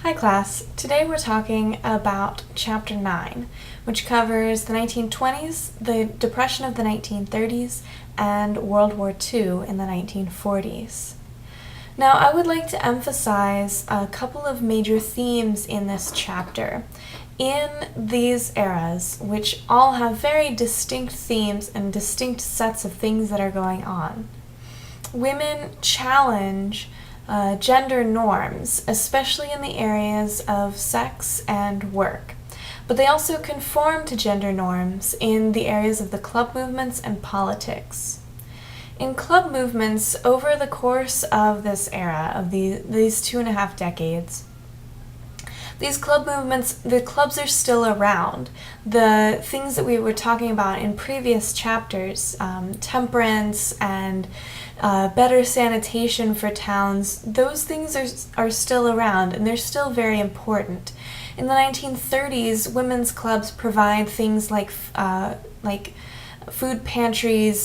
Hi class, today we're talking about Chapter 9, which covers the 1920s, the Depression of the 1930s, and World War II in the 1940s. Now I would like to emphasize a couple of major themes in this chapter. In these eras, which all have very distinct themes and distinct sets of things that are going on, women challenge gender norms, especially in the areas of sex and work. But they also conform to gender norms in the areas of the club movements and politics. In club movements, over the course of this era, of these 2.5 decades, these club movements, the clubs are still around. The things that we were talking about in previous chapters, temperance and better sanitation for towns, those things are still around and they're still very important. In the 1930s, women's clubs provide things like food pantries,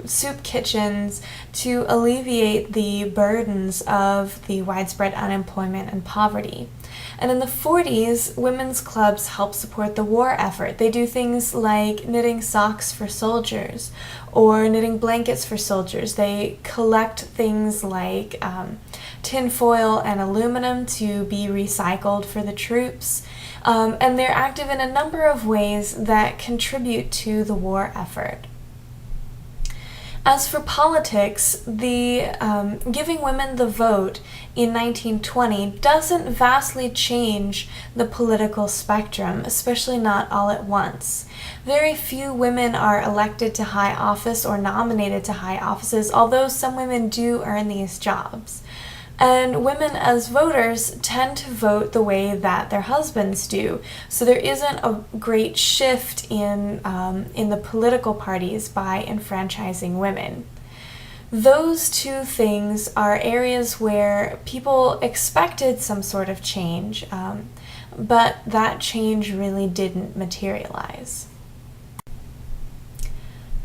soup kitchens to alleviate the burdens of the widespread unemployment and poverty. And in the 40s, women's clubs help support the war effort. They do things like knitting socks for soldiers or knitting blankets for soldiers. They collect things like tin foil and aluminum to be recycled for the troops. And they're active in a number of ways that contribute to the war effort. As for politics, the giving women the vote in 1920 doesn't vastly change the political spectrum, especially not all at once. Very few women are elected to high office or nominated to high offices, although some women do earn these jobs. And women as voters tend to vote the way that their husbands do. So there isn't a great shift in the political parties by enfranchising women. Those two things are areas where people expected some sort of change, but that change really didn't materialize.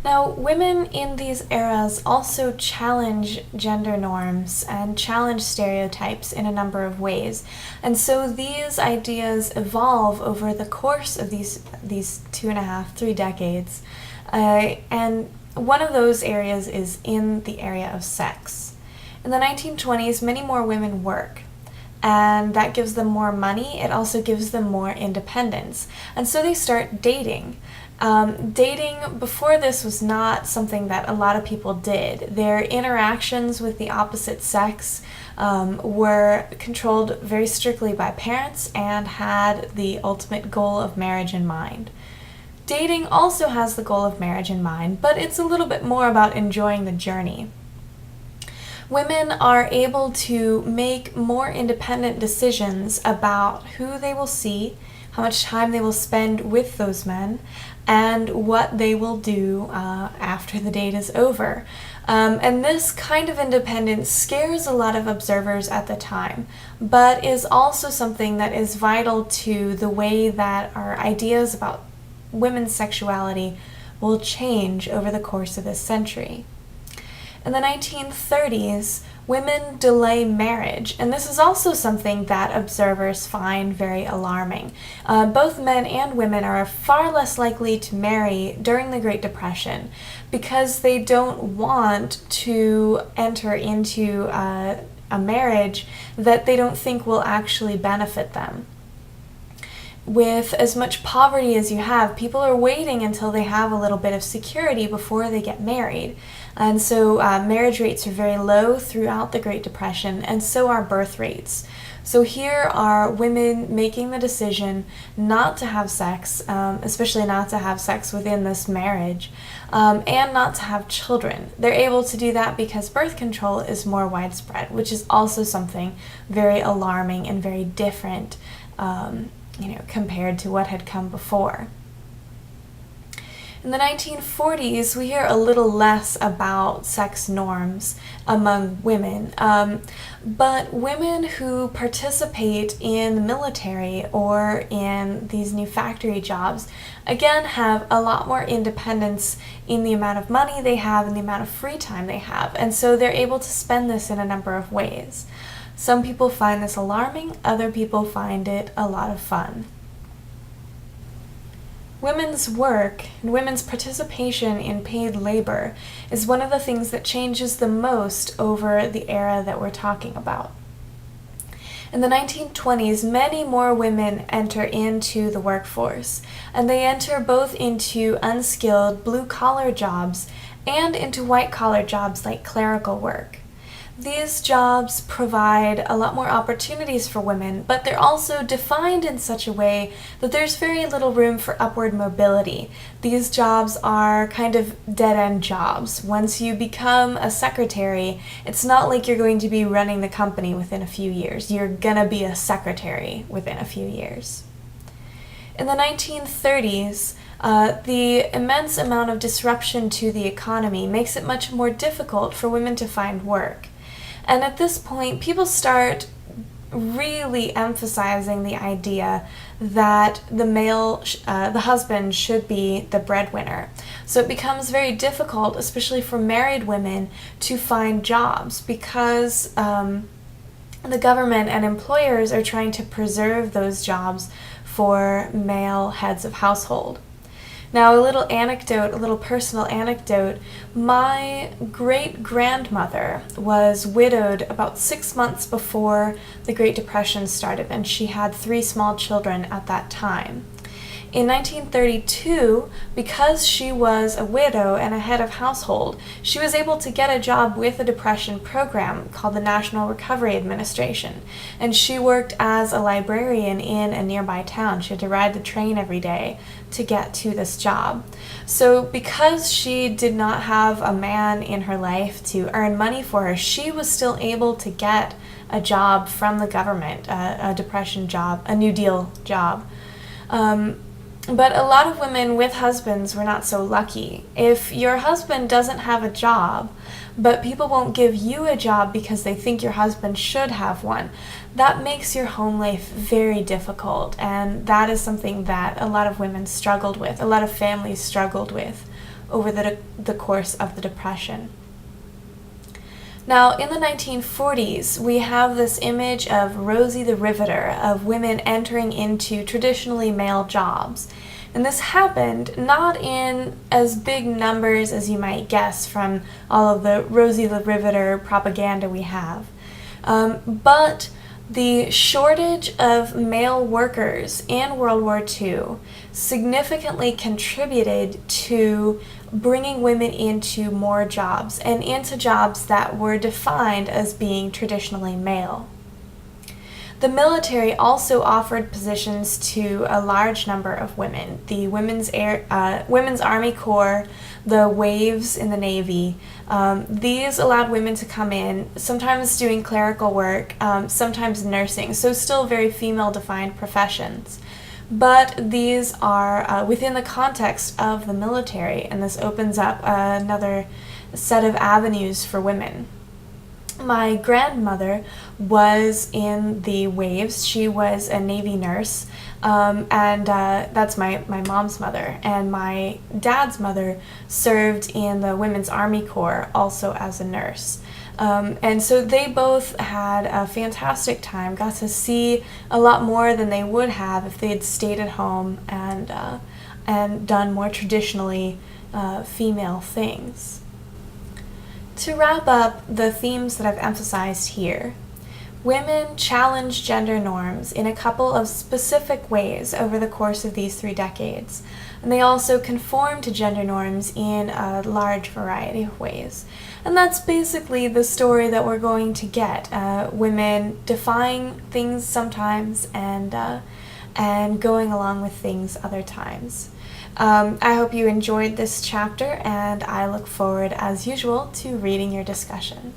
Now, women in these eras also challenge gender norms and challenge stereotypes in a number of ways. And so these ideas evolve over the course of these 2.5, 3 decades. And one of those areas is in the area of sex. In the 1920s, many more women work. And that gives them more money. It also gives them more independence. And so they start dating. Dating before this was not something that a lot of people did. Their interactions with the opposite sex were controlled very strictly by parents and had the ultimate goal of marriage in mind. Dating also has the goal of marriage in mind, but it's a little bit more about enjoying the journey. Women are able to make more independent decisions about who they will see, how much time they will spend with those men, and what they will do after the date is over. And this kind of independence scares a lot of observers at the time, but is also something that is vital to the way that our ideas about women's sexuality will change over the course of this century. In the 1930s, women delay marriage, and this is also something that observers find very alarming. Both men and women are far less likely to marry during the Great Depression because they don't want to enter into a marriage that they don't think will actually benefit them. With as much poverty as you have, people are waiting until they have a little bit of security before they get married. And so marriage rates are very low throughout the Great Depression, and so are birth rates. So here are women making the decision not to have sex, especially not to have sex within this marriage, and not to have children. They're able to do that because birth control is more widespread, which is also something very alarming and very different compared to what had come before. In the 1940s, we hear a little less about sex norms among women, but women who participate in the military or in these new factory jobs, again, have a lot more independence in the amount of money they have and the amount of free time they have, and so they're able to spend this in a number of ways. Some people find this alarming, other people find it a lot of fun. Women's work and women's participation in paid labor is one of the things that changes the most over the era that we're talking about. In the 1920s, many more women enter into the workforce, and they enter both into unskilled blue-collar jobs and into white-collar jobs like clerical work. These jobs provide a lot more opportunities for women, but they're also defined in such a way that there's very little room for upward mobility. These jobs are kind of dead-end jobs. Once you become a secretary, it's not like you're going to be running the company within a few years. You're gonna be a secretary within a few years. In the 1930s, the immense amount of disruption to the economy makes it much more difficult for women to find work. And at this point, people start really emphasizing the idea that the husband should be the breadwinner. So it becomes very difficult, especially for married women, to find jobs because the government and employers are trying to preserve those jobs for male heads of household. Now, a little personal anecdote. My great-grandmother was widowed about 6 months before the Great Depression started, and she had 3 small children at that time. In 1932, because she was a widow and a head of household, she was able to get a job with a Depression program called the National Recovery Administration, and she worked as a librarian in a nearby town. She had to ride the train every day to get to this job. So because she did not have a man in her life to earn money for her, she was still able to get a job from the government, a Depression job, a New Deal job. But a lot of women with husbands were not so lucky. If your husband doesn't have a job, but people won't give you a job because they think your husband should have one, that makes your home life very difficult, and that is something that a lot of women struggled with, a lot of families struggled with over the course of the Depression. Now, in the 1940s, we have this image of Rosie the Riveter, of women entering into traditionally male jobs. And this happened not in as big numbers as you might guess from all of the Rosie the Riveter propaganda we have. But the shortage of male workers in World War II significantly contributed to bringing women into more jobs, and into jobs that were defined as being traditionally male. The military also offered positions to a large number of women. The Women's Army Corps, the Waves in the Navy, these allowed women to come in, sometimes doing clerical work, sometimes nursing, so still very female-defined professions. But these are within the context of the military, and this opens up another set of avenues for women. My grandmother was in the Waves. She was a Navy nurse, and that's my mom's mother. And my dad's mother served in the Women's Army Corps also as a nurse. And so they both had a fantastic time, got to see a lot more than they would have if they had stayed at home and done more traditionally female things. To wrap up the themes that I've emphasized here, women challenge gender norms in a couple of specific ways over the course of these 3 decades, and they also conform to gender norms in a large variety of ways. And that's basically the story that we're going to get. Women defying things sometimes and going along with things other times. I hope you enjoyed this chapter, and I look forward, as usual, to reading your discussion.